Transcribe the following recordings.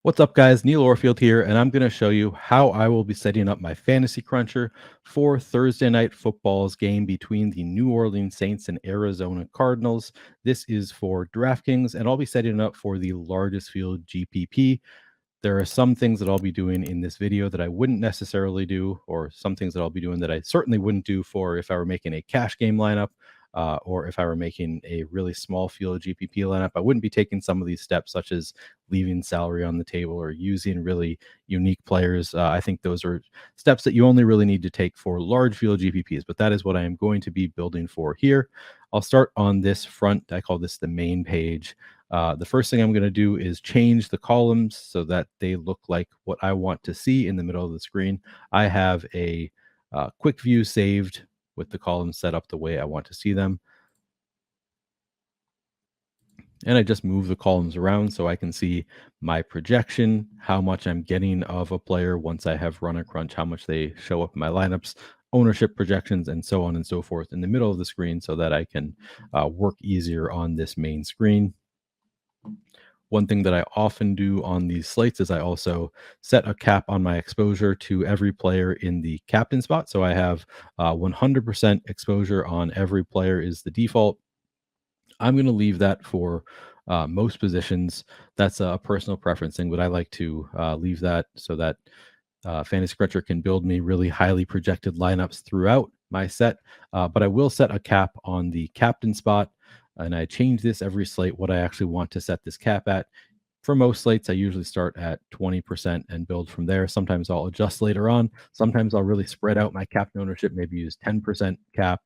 What's up, guys? Neil Orfield here, and I'm going to show you how I will be setting up my fantasy cruncher for Thursday night football's game between the New Orleans Saints and Arizona Cardinals. This is for DraftKings, and I'll be setting it up for the largest field GPP. There are some things that I'll be doing in this video that I wouldn't necessarily do, or some things that I'll be doing that I certainly wouldn't do for if I were making a cash game lineup. Or if I were making a really small field GPP lineup, I wouldn't be taking some of these steps, such as leaving salary on the table or using really unique players. I think those are steps that you only really need to take for large field GPPs, but that is what I am going to be building for here. I'll start on this front. I call this the main page. The first thing I'm going to do is change the columns so that they look like what I want to see in the middle of the screen. I have a quick view saved with the columns set up the way I want to see them. And I just move the columns around so I can see my projection, how much I'm getting of a player once I have run a crunch, how much they show up in my lineups, ownership projections, and so on and so forth in the middle of the screen so that I can work easier on this main screen. One thing that I often do on these slates is I also set a cap on my exposure to every player in the captain spot. So I have 100% exposure on every player is the default. I'm going to leave that for most positions. That's a personal preference thing, but I like to leave that so that Fantasy Cruncher can build me really highly projected lineups throughout my set. But I will set a cap on the captain spot, and I change this every slate what I actually want to set this cap at. For most slates, I usually start at 20% and build from there. Sometimes I'll adjust later on. Sometimes I'll really spread out my captain ownership, maybe use 10% cap.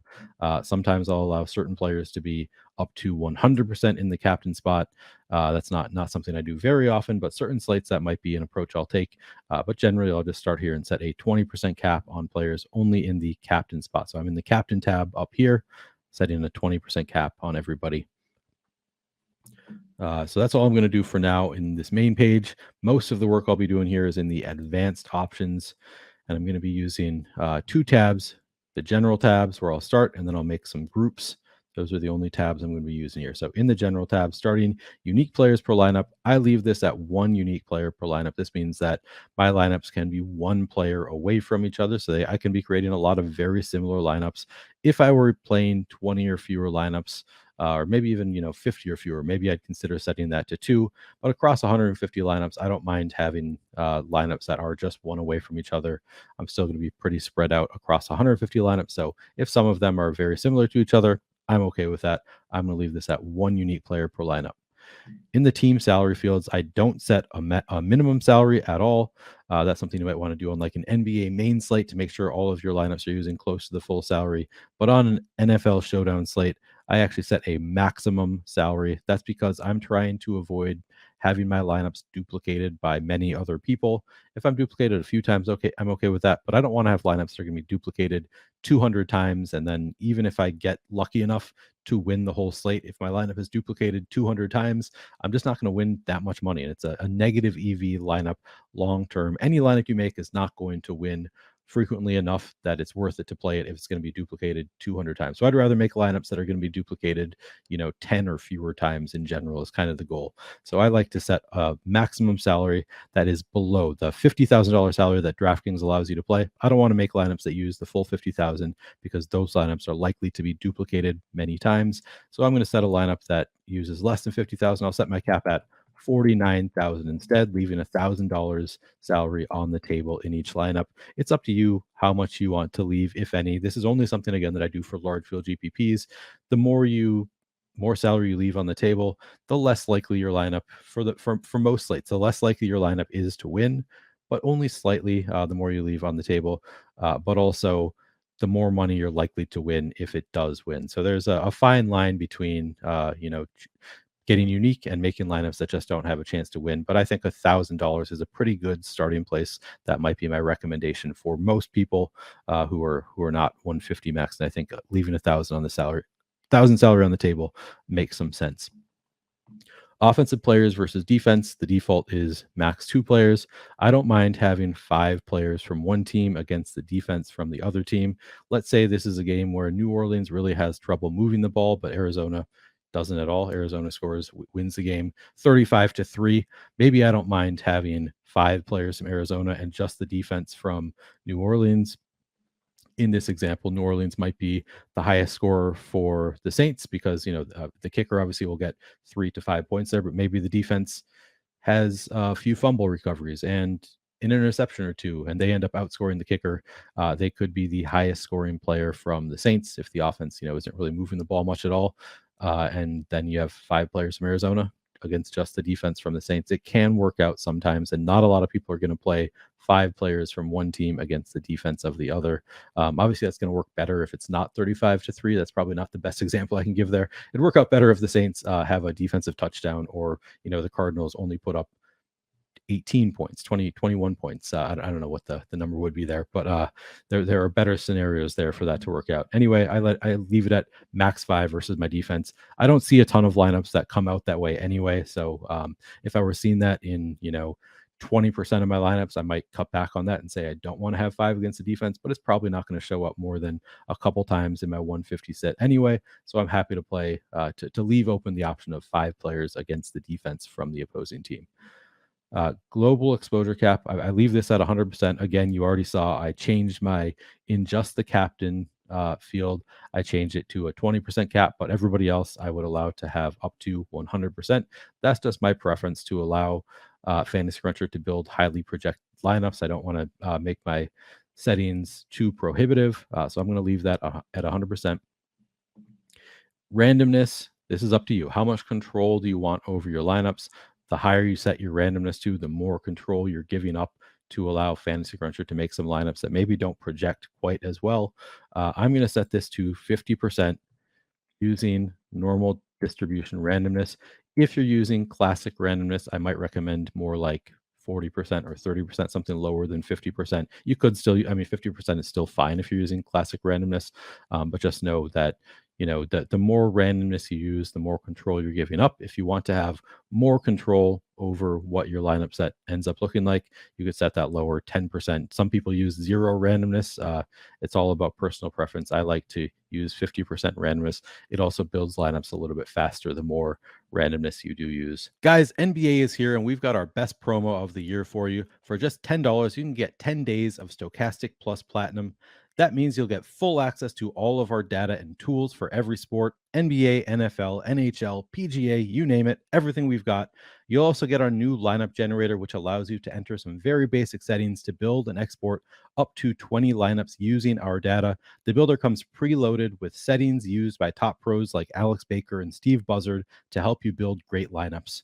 Sometimes I'll allow certain players to be up to 100% in the captain spot. That's not something I do very often, but certain slates that might be an approach I'll take. But generally, I'll just start here and set a 20% cap on players only in the captain spot. So I'm in the captain tab up here, setting a 20% cap on everybody. So that's all I'm going to do for now in this main page. Most of the work I'll be doing here is in the advanced options, and I'm going to be using two tabs, the general tabs where I'll start, and then I'll make some groups. Those are the only tabs I'm going to be using here. So in the general tab, starting unique players per lineup, I leave this at one unique player per lineup. This means that my lineups can be one player away from each other. So I can be creating a lot of very similar lineups. If I were playing 20 or fewer lineups, or maybe even 50 or fewer, maybe I'd consider setting that to 2. But across 150 lineups, I don't mind having lineups that are just one away from each other. I'm still going to be pretty spread out across 150 lineups. So if some of them are very similar to each other, I'm okay with that. I'm going to leave this at one unique player per lineup. In the team salary fields, I don't set a minimum salary at all. That's something you might want to do on like an NBA main slate to make sure all of your lineups are using close to the full salary. But on an NFL Showdown slate, I actually set a maximum salary. That's because I'm trying to avoid having my lineups duplicated by many other people. If I'm duplicated a few times, okay, I'm okay with that. But I don't want to have lineups that are going to be duplicated 200 times. And then even if I get lucky enough to win the whole slate, if my lineup is duplicated 200 times, I'm just not going to win that much money. And it's a negative EV lineup long term. Any lineup you make is not going to win frequently enough that it's worth it to play it if it's going to be duplicated 200 times. So I'd rather make lineups that are going to be duplicated, 10 or fewer times in general is kind of the goal. So I like to set a maximum salary that is below the $50,000 salary that DraftKings allows you to play. I don't want to make lineups that use the full 50,000 because those lineups are likely to be duplicated many times. So I'm going to set a lineup that uses less than 50,000. I'll set my cap at 49,000 instead, leaving $1,000 salary on the table in each lineup. It's up to you how much you want to leave, if any. This is only something again that I do for large field GPPs. The more salary you leave on the table, the less likely your lineup for most slates, the less likely your lineup is to win, but only slightly. The more you leave on the table, but also the more money you're likely to win if it does win. So there's a fine line between getting unique and making lineups that just don't have a chance to win. But I think $1,000 is a pretty good starting place. That might be my recommendation for most people who are not 150 max. And I think leaving 1,000 on the salary, 1,000 salary on the table makes some sense. Offensive players versus defense, the default is max 2 players. I don't mind having 5 players from one team against the defense from the other team. Let's say this is a game where New Orleans really has trouble moving the ball, but Arizona doesn't at all. Arizona wins the game 35-3. Maybe I don't mind having 5 players from Arizona and just the defense from New Orleans. In this example, New Orleans might be the highest scorer for the Saints because, the kicker obviously will get 3 to 5 points there, but maybe the defense has a few fumble recoveries and an interception or two, and they end up outscoring the kicker. They could be the highest scoring player from the Saints if the offense, isn't really moving the ball much at all. And then you have 5 players from Arizona against just the defense from the Saints. It can work out sometimes, and not a lot of people are going to play 5 players from one team against the defense of the other. Obviously, that's going to work better if it's not 35-3. That's probably not the best example I can give there. It'd work out better if the Saints have a defensive touchdown, or the Cardinals only put up 18 points, 21 points. I don't know what the number would be there, but there are better scenarios there for that to work out. Anyway, I leave it at max 5 versus my defense. I don't see a ton of lineups that come out that way anyway. So if I were seeing that in 20% of my lineups, I might cut back on that and say I don't want to have 5 against the defense, but it's probably not going to show up more than a couple times in my 150 set anyway. So I'm happy to play to leave open the option of 5 players against the defense from the opposing team. Global exposure cap, I leave this at 100%. Again, you already saw I changed my in just the captain field. I changed it to a 20% cap, but everybody else I would allow to have up to 100%. That's just my preference to allow Fantasy Cruncher to build highly projected lineups. I don't want to make my settings too prohibitive, so I'm going to leave that at 100%. Randomness, this is up to you. How much control do you want over your lineups? The higher you set your randomness to, the more control you're giving up to allow Fantasy Cruncher to make some lineups that maybe don't project quite as well. I'm going to set this to 50% using normal distribution randomness. If you're using classic randomness, I might recommend more like 40% or 30%, something lower than 50%. You could still, 50% is still fine if you're using classic randomness, but just know that the more randomness you use, the more control you're giving up. If you want to have more control over what your lineup set ends up looking like, you could set that lower, 10%. Some people use 0 randomness. It's all about personal preference. I like to use 50% randomness. It also builds lineups a little bit faster the more randomness you do use. Guys, NBA is here, and we've got our best promo of the year for you. For just $10, you can get 10 days of Stokastic plus Platinum. That means you'll get full access to all of our data and tools for every sport: NBA, NFL, NHL, PGA, you name it, everything we've got. You'll also get our new lineup generator, which allows you to enter some very basic settings to build and export up to 20 lineups using our data. The builder comes preloaded with settings used by top pros like Alex Baker and Steve Buzzard to help you build great lineups.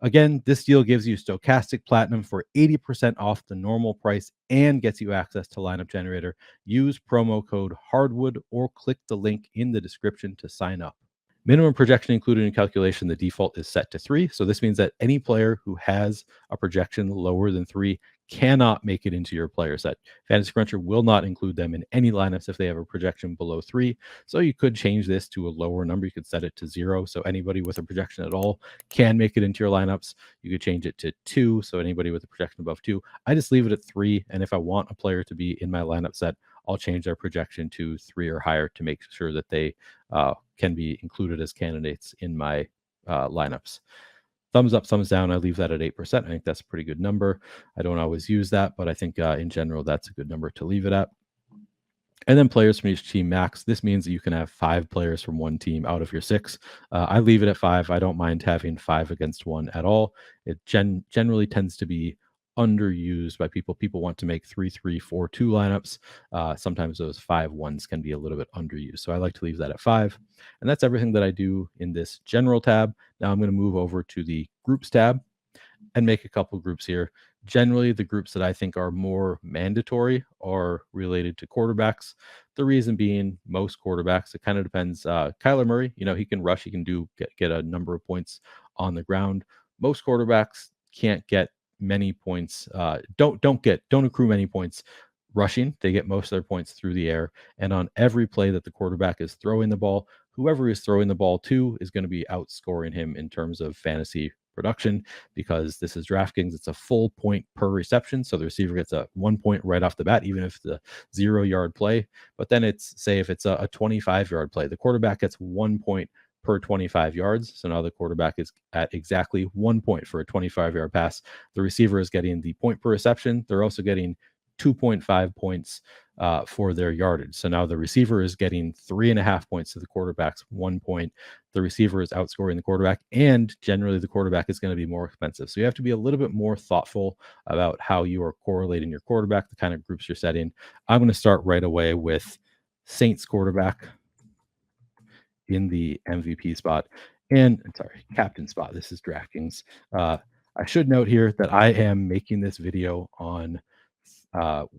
Again, this deal gives you Stokastic Platinum for 80% off the normal price and gets you access to Lineup Generator. Use promo code HARDWOOD or click the link in the description to sign up. Minimum projection included in calculation, the default is set to 3. So this means that any player who has a projection lower than 3 cannot make it into your player set. Fantasy Cruncher will not include them in any lineups if they have a projection below 3. So you could change this to a lower number. You could set it to 0. So anybody with a projection at all can make it into your lineups. You could change it to 2. So anybody with a projection above 2. I just leave it at 3. And if I want a player to be in my lineup set, I'll change their projection to 3 or higher to make sure that they can be included as candidates in my lineups. Thumbs up, thumbs down, I leave that at 8%. I think that's a pretty good number. I don't always use that, but I think in general, that's a good number to leave it at. And then players from each team max. This means that you can have 5 players from one team out of your 6. I leave it at 5. I don't mind having 5 against 1 at all. It generally tends to be underused by people. People want to make 3-3, 4-2 lineups. Sometimes those 5-1s can be a little bit underused. So I like to leave that at 5. And that's everything that I do in this general tab. Now I'm going to move over to the groups tab and make a couple groups here. Generally, the groups that I think are more mandatory are related to quarterbacks. The reason being, most quarterbacks, it kind of depends. Kyler Murray, he can rush, he can get a number of points on the ground. Most quarterbacks can't get many points. Don't accrue many points rushing. They get most of their points through the air. And on every play that the quarterback is throwing the ball, whoever is throwing the ball to is going to be outscoring him in terms of fantasy production, because this is DraftKings. It's a full point per reception. So the receiver gets a 1 point right off the bat, even if it's a 0-yard play. But then it's, say, if it's a 25-yard play, the quarterback gets 1 point per 25 yards. So now the quarterback is at exactly 1 point for a 25-yard pass. The receiver is getting the point per reception. They're also getting 2.5 points for their yardage. So now the receiver is getting 3.5 points to the quarterback's 1 point. The receiver is outscoring the quarterback, and generally the quarterback is going to be more expensive. So you have to be a little bit more thoughtful about how you are correlating your quarterback, the kind of groups you're setting. I'm going to start right away with Saints quarterback in the MVP spot, and captain spot. This is DraftKings. I should note here that I am making this video on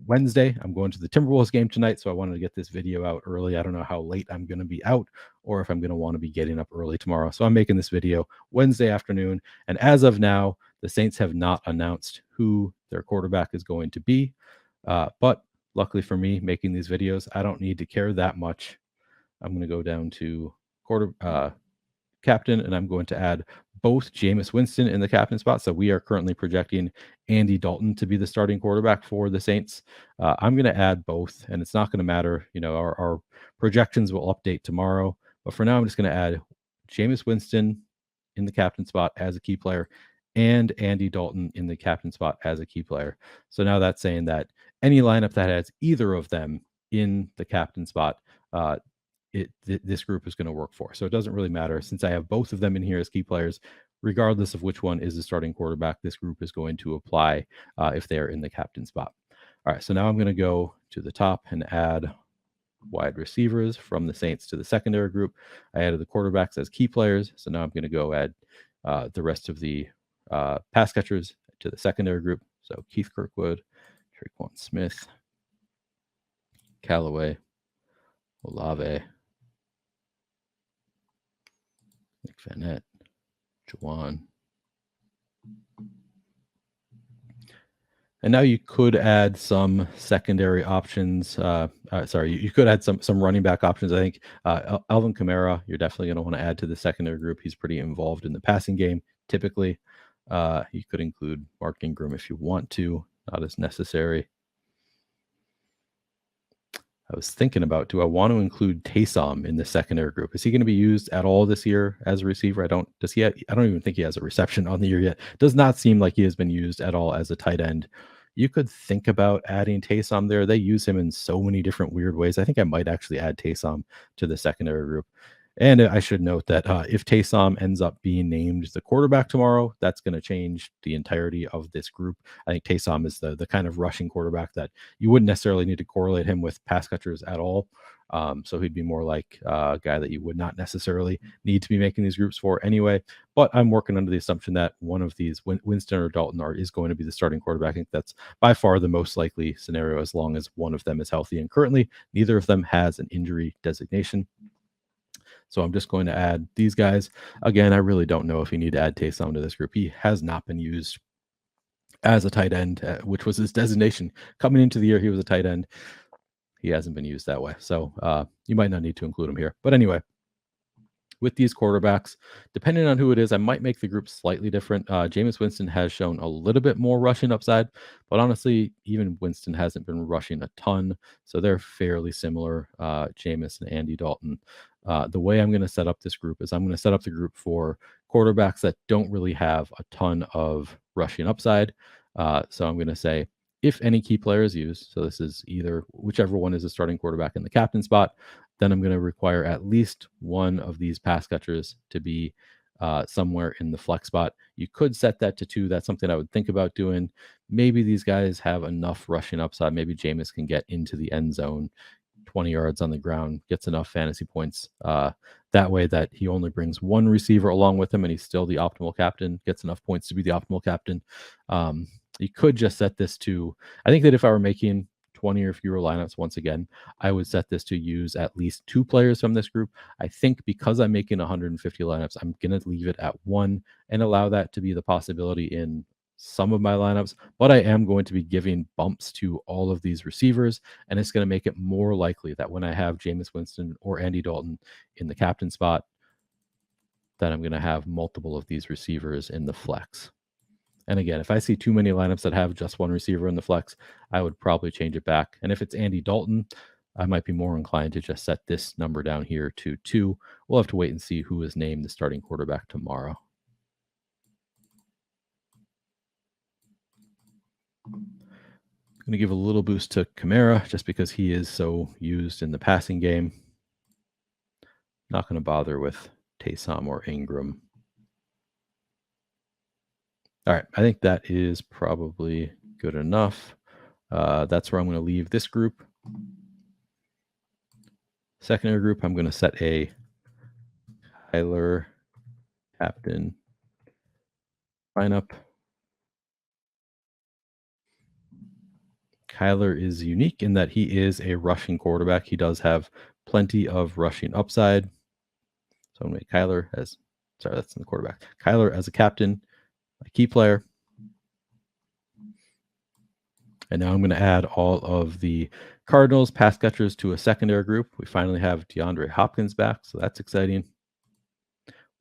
Wednesday. I'm going to the Timberwolves game tonight, so I wanted to get this video out early. I don't know how late I'm going to be out or if I'm going to want to be getting up early tomorrow. So I'm making this video Wednesday afternoon. And as of now, the Saints have not announced who their quarterback is going to be. But luckily for me, making these videos, I don't need to care that much. I'm going to go down to captain, and I'm going to add both Jameis Winston in the captain spot. So we are currently projecting Andy Dalton to be the starting quarterback for the Saints. I'm going to add both, and it's not going to matter. Our projections will update tomorrow. But for now, I'm just going to add Jameis Winston in the captain spot as a key player and Andy Dalton in the captain spot as a key player. So now that's saying that any lineup that has either of them in the captain spot, this group is going to work for. So it doesn't really matter since I have both of them in here as key players. Regardless of which one is the starting quarterback, this group is going to apply if they're in the captain spot. All right, so now I'm going to go to the top and add wide receivers from the Saints to the secondary group. I added the quarterbacks as key players, so now I'm going to go add the rest of the pass catchers to the secondary group. So Keith Kirkwood, Tre'Quan Smith, Callaway, Olave, Nick Vanette, Juwan. And now you could add some secondary options. You could add some running back options. I think Alvin Kamara, you're definitely going to want to add to the secondary group. He's pretty involved in the passing game, typically. You could include Mark Ingram if you want to, not as necessary. I was thinking about, do I want to include Taysom in the secondary group? Is he going to be used at all this year as a receiver? I don't even think he has a reception on the year yet. Does not seem like he has been used at all as a tight end. You could think about adding Taysom there. They use him in so many different weird ways. I think I might actually add Taysom to the secondary group. And I should note that if Taysom ends up being named the quarterback tomorrow, that's going to change the entirety of this group. I think Taysom is the kind of rushing quarterback that you wouldn't necessarily need to correlate him with pass catchers at all. So he'd be more like a guy that you would not necessarily need to be making these groups for anyway. But I'm working under the assumption that one of these, Winston or Dalton, is going to be the starting quarterback. I think that's by far the most likely scenario as long as one of them is healthy. And currently, neither of them has an injury designation. So I'm just going to add these guys. Again, I really don't know if you need to add Taysom to this group. He has not been used as a tight end, which was his designation. Coming into the year, he was a tight end. He hasn't been used that way. So you might not need to include him here. But anyway, with these quarterbacks, depending on who it is, I might make the group slightly different. Jameis Winston has shown a little bit more rushing upside, but honestly, even Winston hasn't been rushing a ton. So they're fairly similar, Jameis and Andy Dalton. The way I'm going to set up this group is I'm going to set up the group for quarterbacks that don't really have a ton of rushing upside. So I'm going to say, if any key player is used, so this is either whichever one is the starting quarterback in the captain spot, then I'm going to require at least one of these pass catchers to be somewhere in the flex spot. You could set that to 2. That's something I would think about doing. Maybe these guys have enough rushing upside. Maybe Jameis can get into the end zone, 20 yards on the ground, gets enough fantasy points that way that he only brings one receiver along with him and he's still the optimal captain, gets enough points to be the optimal captain. You could just set this to, I think that if I were making 20 or fewer lineups, once again, I would set this to use at least 2 players from this group. I think because I'm making 150 lineups, I'm going to leave it at 1 and allow that to be the possibility in some of my lineups, but I am going to be giving bumps to all of these receivers, and it's going to make it more likely that when I have Jameis Winston or Andy Dalton in the captain spot, that I'm going to have multiple of these receivers in the flex. And again, if I see too many lineups that have just one receiver in the flex, I would probably change it back. And if it's Andy Dalton, I might be more inclined to just set this number down here to 2. We'll have to wait and see who is named the starting quarterback tomorrow. I'm going to give a little boost to Kamara just because he is so used in the passing game. Not going to bother with Taysom or Ingram. All right, I think that is probably good enough. That's where I'm going to leave this group. Secondary group, I'm going to set a Kyler captain lineup. Kyler is unique in that he is a rushing quarterback. He does have plenty of rushing upside. So I'm going to make Kyler as, sorry, that's in the quarterback. Kyler as a captain, a key player. And now I'm going to add all of the Cardinals pass catchers to a secondary group. We finally have DeAndre Hopkins back, so that's exciting.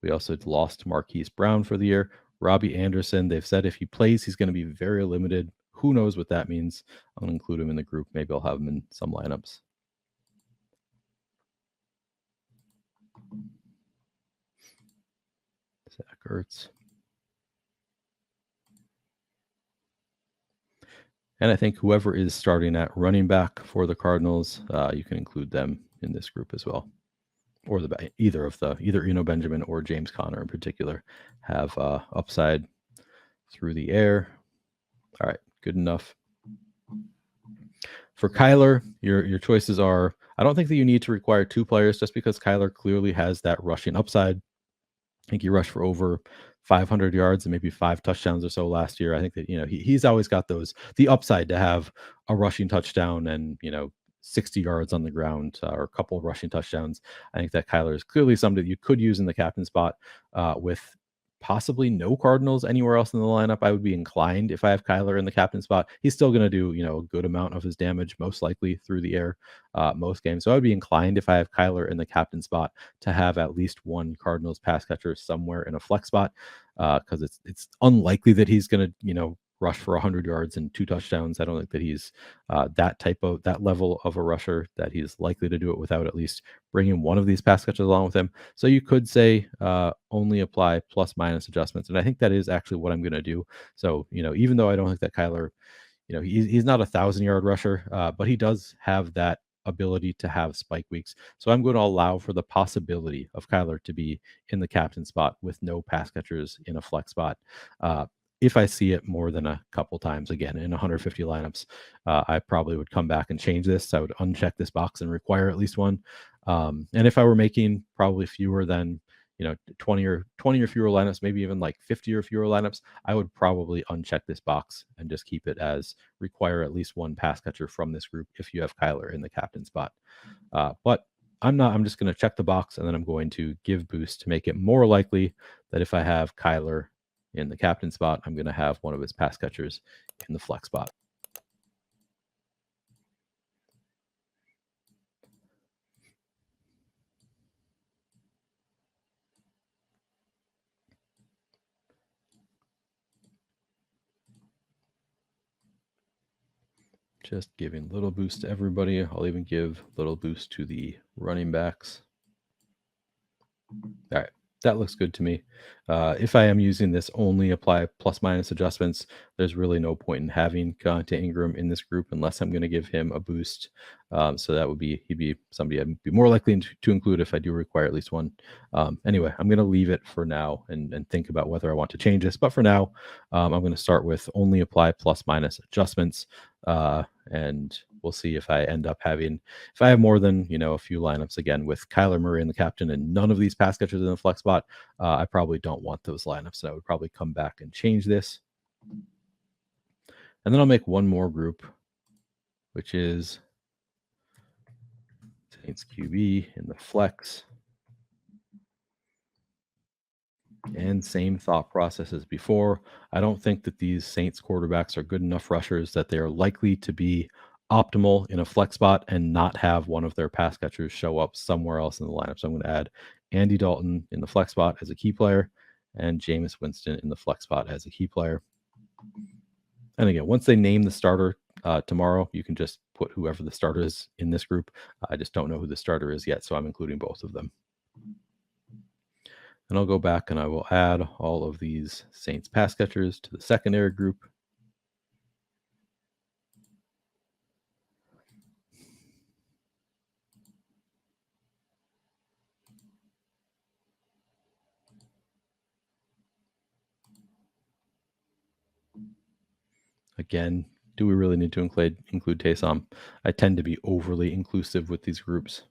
We also lost Marquise Brown for the year. Robbie Anderson, they've said if he plays, he's going to be very limited. Who knows what that means? I'll include him in the group. Maybe I'll have him in some lineups. Zach Ertz. And I think whoever is starting at running back for the Cardinals, you can include them in this group as well. Or either Eno Benjamin or James Conner in particular have upside through the air. All right, good enough. For Kyler, your choices are, I don't think that you need to require 2 players just because Kyler clearly has that rushing upside. I think he rushed for over 500 yards and maybe 5 touchdowns or so last year. I think that, he's always got the upside to have a rushing touchdown and, 60 yards on the ground or a couple of rushing touchdowns. I think that Kyler is clearly somebody that you could use in the captain spot with possibly no Cardinals anywhere else in the lineup. I would be inclined if I have Kyler in the captain spot. He's still going to do, a good amount of his damage, most likely through the air most games. So I would be inclined if I have Kyler in the captain spot to have at least one Cardinals pass catcher somewhere in a flex spot because it's unlikely that he's going to, rush for 100 yards and 2 touchdowns. I don't think that he's that level of a rusher that he's likely to do it without at least bringing one of these pass catchers along with him. So you could say only apply plus minus adjustments. And I think that is actually what I'm going to do. So, even though I don't think that Kyler, he's not a 1,000-yard rusher, but he does have that ability to have spike weeks. So I'm going to allow for the possibility of Kyler to be in the captain spot with no pass catchers in a flex spot. If I see it more than a couple times, again, in 150 lineups, I probably would come back and change this. I would uncheck this box and require at least one. And if I were making probably fewer than 20 or fewer lineups, maybe even like 50 or fewer lineups, I would probably uncheck this box and just keep it as require at least one pass catcher from this group if you have Kyler in the captain spot. But I'm just going to check the box and then I'm going to give boost to make it more likely that if I have Kyler in the captain spot, I'm going to have one of his pass catchers in the flex spot. Just giving little boost to everybody. I'll even give little boost to the running backs. All right. That looks good to me. If I am using this only apply plus minus adjustments, there's really no point in having Devontae Ingram in this group unless I'm going to give him a boost. So that would be, he'd be somebody I'd be more likely to include if I do require at least one. Anyway, I'm going to leave it for now and think about whether I want to change this. But for now, I'm going to start with only apply plus minus adjustments. And we'll see if I end up having, if I have more than, a few lineups again with Kyler Murray in the captain and none of these pass catchers in the flex spot, I probably don't want those lineups. So I would probably come back and change this. And then I'll make one more group, which is Saints QB in the flex. And same thought process as before. I don't think that these Saints quarterbacks are good enough rushers that they are likely to be optimal in a flex spot and not have one of their pass catchers show up somewhere else in the lineup. So I'm going to add Andy Dalton in the flex spot as a key player and Jameis Winston in the flex spot as a key player. And again, once they name the starter, tomorrow, you can just put whoever the starter is in this group. I just don't know who the starter is yet, so I'm including both of them. And I'll go back and I will add all of these Saints pass catchers to the secondary group. Again, do we really need to include Taysom? I tend to be overly inclusive with these groups.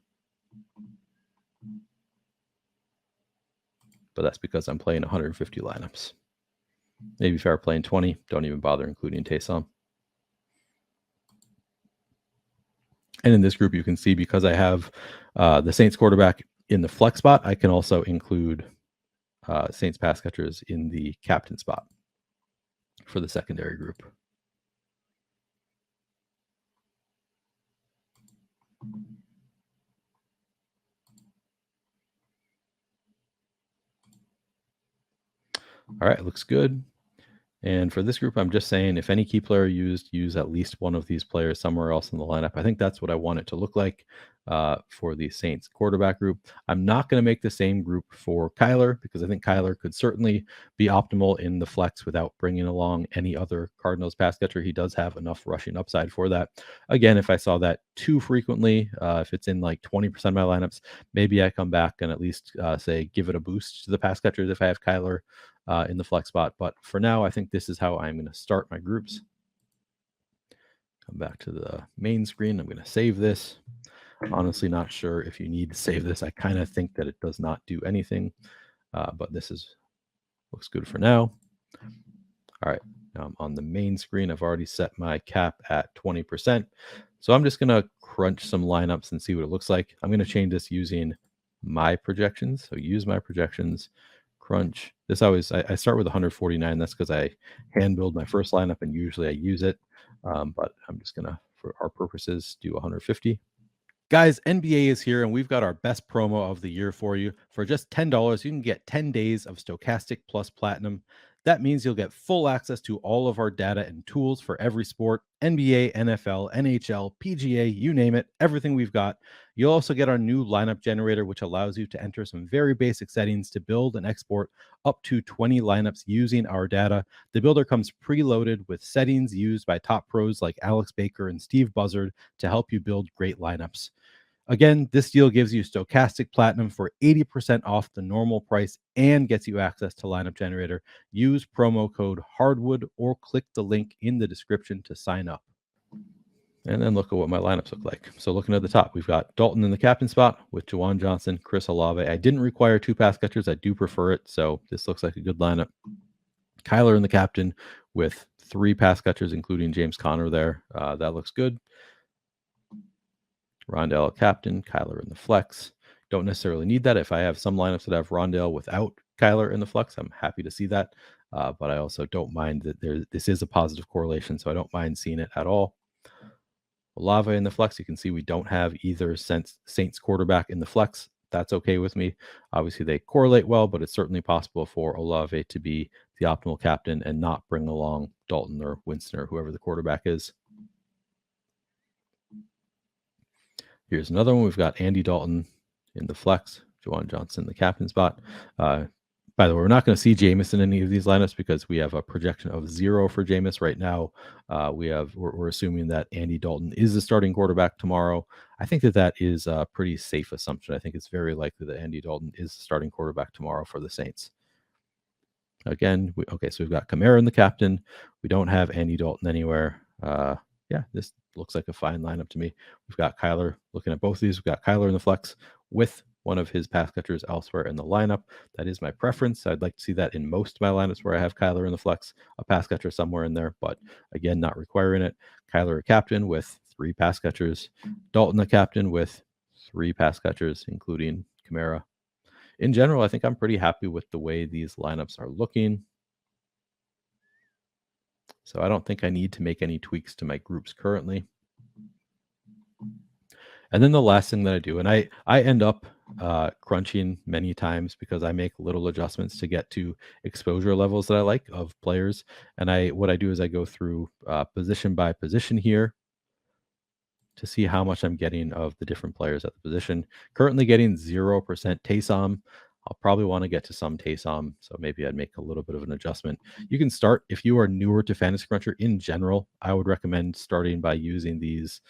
But that's because I'm playing 150 lineups. Maybe if I were playing 20, don't even bother including Taysom. And in this group, you can see because I have the Saints quarterback in the flex spot, I can also include Saints pass catchers in the captain spot for the secondary group. All right, looks good. And for this group, I'm just saying if any key player used, use at least one of these players somewhere else in the lineup. I think that's what I want it to look like for the Saints quarterback group. I'm not going to make the same group for Kyler because I think Kyler could certainly be optimal in the flex without bringing along any other Cardinals pass catcher. He does have enough rushing upside for that. Again, if I saw that too frequently, if it's in like 20% of my lineups, maybe I come back and at least say give it a boost to the pass catchers if I have Kyler in the flex spot. But for now, I think this is how I'm going to start my groups. Come back to the main screen. I'm going to save this. Honestly, not sure if you need to save this. I kind of think that it does not do anything, but this looks good for now. All right, now I'm on the main screen. I've already set my cap at 20%. So I'm just going to crunch some lineups and see what it looks like. I'm going to change this using my projections. So use my projections. Crunch. This always, I start with 149. That's because I hand build my first lineup and usually I use it. But I'm just going to, for our purposes, do 150. Guys, NBA is here and we've got our best promo of the year for you. For just $10, you can get 10 days of Stokastic plus Platinum. That means you'll get full access to all of our data and tools for every sport, NBA, NFL, NHL, PGA, you name it, everything we've got. You'll also get our new lineup generator, which allows you to enter some very basic settings to build and export up to 20 lineups using our data. The builder comes preloaded with settings used by top pros like Alex Baker and Steve Buzzard to help you build great lineups. Again, this deal gives you Stokastic Platinum for 80% off the normal price and gets you access to Lineup Generator. Use promo code Hardwood or click the link in the description to sign up. And then look at what my lineups look like. So looking at the top, we've got Dalton in the captain spot with Juwan Johnson, Chris Olave. I didn't require 2 pass catchers. I do prefer it. So this looks like a good lineup. Kyler in the captain with 3 pass catchers, including James Conner there. That looks good. Rondale captain, Kyler in the flex. Don't necessarily need that. If I have some lineups that have Rondale without Kyler in the flex, I'm happy to see that. But I also don't mind that this is a positive correlation, so I don't mind seeing it at all. Olave in the flex, you can see we don't have either Saints quarterback in the flex. That's okay with me. Obviously, they correlate well, but it's certainly possible for Olave to be the optimal captain and not bring along Dalton or Winston or whoever the quarterback is. Here's another one. We've got Andy Dalton in the flex, Juwan Johnson in the captain spot. By the way, we're not going to see Jameis in any of these lineups because we have a projection of 0 for Jameis right now. We're assuming that Andy Dalton is the starting quarterback tomorrow. I think that is a pretty safe assumption. I think it's very likely that Andy Dalton is the starting quarterback tomorrow for the Saints. Again, so we've got Kamara in the captain. We don't have Andy Dalton anywhere. Yeah, this looks like a fine lineup to me. We've got Kyler. Looking at both of these, we've got Kyler in the flex with one of his pass catchers elsewhere in the lineup. That is my preference. I'd like to see that in most of my lineups where I have Kyler in the flex, a pass catcher somewhere in there, but again, not requiring it. Kyler a captain with 3 pass catchers. Dalton the captain with 3 pass catchers, including Kamara. In general, I think I'm pretty happy with the way these lineups are looking. So I don't think I need to make any tweaks to my groups currently. And then the last thing that I do, and I end up crunching many times because I make little adjustments to get to exposure levels that I like of players. And what I do is I go through position by position here to see how much I'm getting of the different players at the position. Currently getting 0% Taysom. I'll probably want to get to some Taysom, so maybe I'd make a little bit of an adjustment. You can start, if you are newer to Fantasy Cruncher in general, I would recommend starting by using these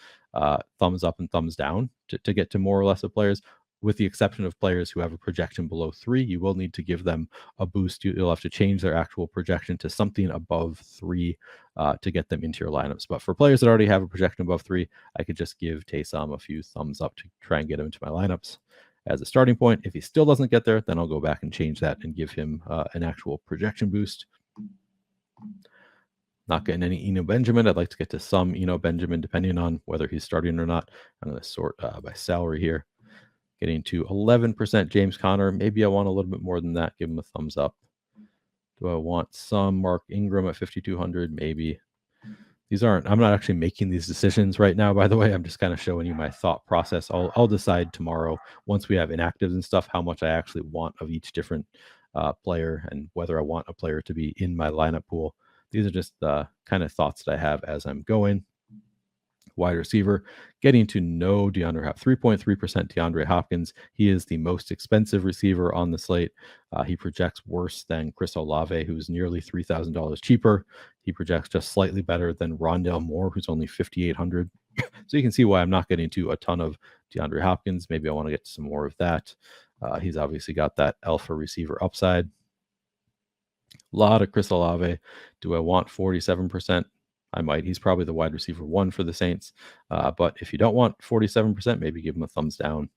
thumbs up and thumbs down to get to more or less of players. With the exception of players who have a projection below 3, you will need to give them a boost. You'll have to change their actual projection to something above 3 to get them into your lineups. But for players that already have a projection above 3, I could just give Taysom a few thumbs up to try and get him into my lineups as a starting point. If he still doesn't get there, then I'll go back and change that and give him an actual projection boost. Not getting any Eno Benjamin. I'd like to get to some Eno Benjamin depending on whether he's starting or not. I'm going to sort by salary here. Getting to 11% James Conner. Maybe I want a little bit more than that. Give him a thumbs up. Do I want some Mark Ingram at 5,200? Maybe. I'm not actually making these decisions right now, by the way. I'm just kind of showing you my thought process. I'll decide tomorrow, once we have inactives and stuff, how much I actually want of each different player and whether I want a player to be in my lineup pool. These are just the kind of thoughts that I have as I'm going. Wide receiver, getting to no DeAndre Hopkins, 3.3% DeAndre Hopkins. He is the most expensive receiver on the slate. He projects worse than Chris Olave, who's nearly $3,000 cheaper. He projects just slightly better than Rondale Moore, who's only $5,800. So you can see why I'm not getting to a ton of DeAndre Hopkins. Maybe I want to get to some more of that. He's obviously got that alpha receiver upside. A lot of Chris Olave. Do I want 47%? I might. He's probably the wide receiver 1 for the Saints. But if you don't want 47%, maybe give him a thumbs down.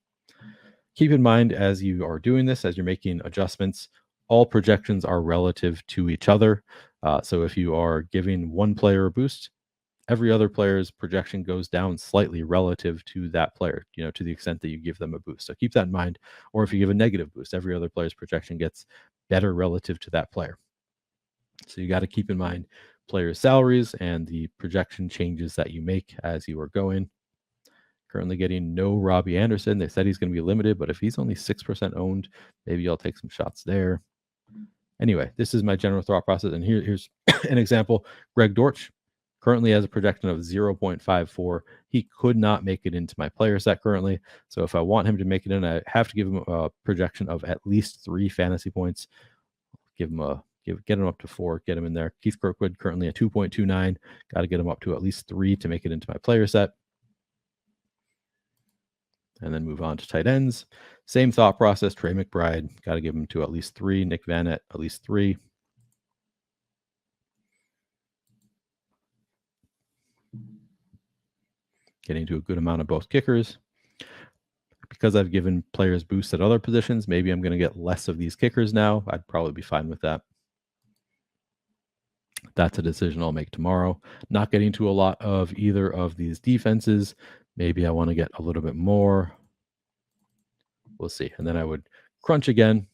Keep in mind as you are doing this, as you're making adjustments, all projections are relative to each other. So if you are giving one player a boost, every other player's projection goes down slightly relative to that player, to the extent that you give them a boost. So keep that in mind. Or if you give a negative boost, every other player's projection gets better relative to that player. So you got to keep in mind players' salaries and the projection changes that you make as you are going. Currently getting no Robbie Anderson. They said he's going to be limited, but if he's only 6% owned, maybe I'll take some shots there. Anyway, this is my general thought process. And here's an example. Greg Dortch currently has a projection of 0.54. He could not make it into my player set currently. So if I want him to make it in, I have to give him a projection of at least 3 fantasy points. Get him up to 4, get him in there. Keith Kirkwood currently at 2.29. Got to get him up to at least 3 to make it into my player set. And then move on to tight ends. Same thought process. Trey McBride, got to give him to at least 3. Nick Vanette, at least 3. Getting to a good amount of both kickers. Because I've given players boosts at other positions, maybe I'm going to get less of these kickers now. I'd probably be fine with that. That's a decision I'll make tomorrow. Not getting to a lot of either of these defenses. Maybe I want to get a little bit more. We'll see. And then I would crunch again.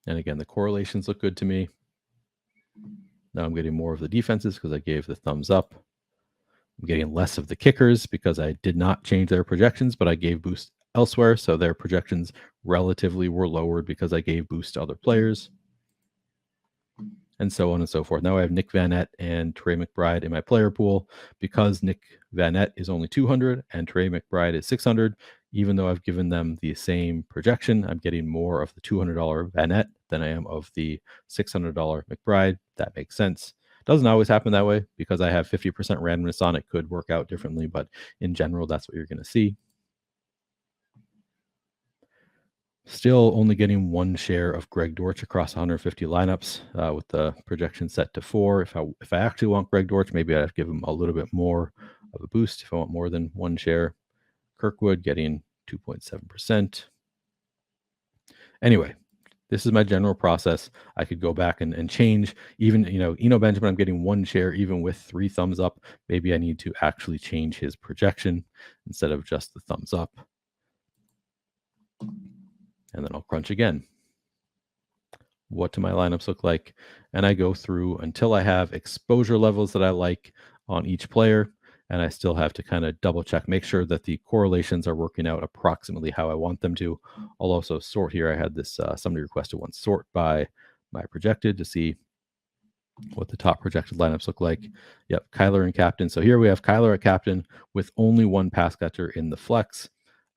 And again, the correlations look good to me. Now I'm getting more of the defenses because I gave the thumbs up. I'm getting less of the kickers because I did not change their projections, but I gave boost elsewhere. So their projections relatively were lowered because I gave boost to other players. And so on and so forth. Now I have Nick Vanette and Trey McBride in my player pool. Because Nick Vanette is only 200 and Trey McBride is 600, even though I've given them the same projection, I'm getting more of the $200 Vanette than I am of the $600 McBride. That makes sense. Doesn't always happen that way because I have 50% randomness on it. Could work out differently, but in general, that's what you're going to see. Still only getting 1 share of Greg Dortch across 150 lineups with the projection set to 4. If I actually want Greg Dortch, maybe I'd give him a little bit more of a boost if I want more than 1 share. Kirkwood getting 2.7%. Anyway, this is my general process. I could go back and change. Even, Eno Benjamin, I'm getting 1 share even with 3 thumbs up. Maybe I need to actually change his projection instead of just the thumbs up. And then I'll crunch again. What do my lineups look like? And I go through until I have exposure levels that I like on each player. and I still have to kind of double check, make sure that the correlations are working out approximately how I want them to. I'll also sort here. I had this, somebody requested one, sort by my projected to see what the top projected lineups look like. Yep, Kyler and captain. So here we have Kyler at captain with only one pass catcher in the flex.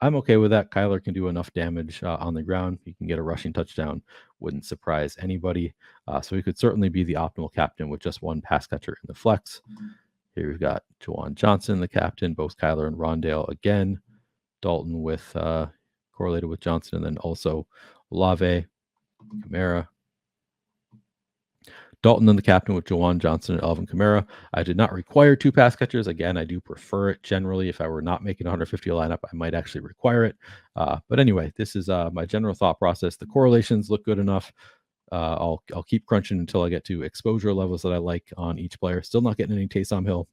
I'm okay with that. Kyler can do enough damage on the ground. He can get a rushing touchdown. Wouldn't surprise anybody. So he could certainly be the optimal captain with just one pass catcher in the flex. Here we've got Juwan Johnson, the captain, both Kyler and Rondale again. Dalton with correlated with Johnson, and then also Olave, Kamara. Dalton and the captain with Juwan Johnson and Alvin Kamara. I did not require two pass catchers. Again, I do prefer it generally. If I were not making 150 a lineup, I might actually require it. But anyway, this is my general thought process. The correlations look good enough. I'll keep crunching until I get to exposure levels that I like on each player. Still not getting any Taysom Hill.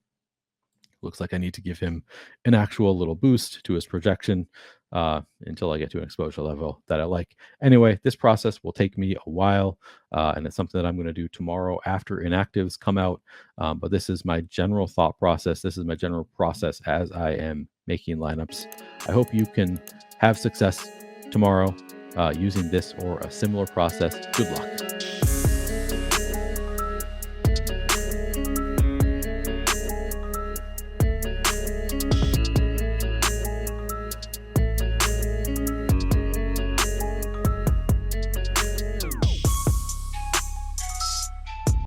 Looks like I need to give him an actual little boost to his projection until I get to an exposure level that I like. Anyway, this process will take me a while, and it's something that I'm going to do tomorrow after inactives come out. But this is my general thought process. This is my general process as I am making lineups. I hope you can have success tomorrow using this or a similar process. Good luck.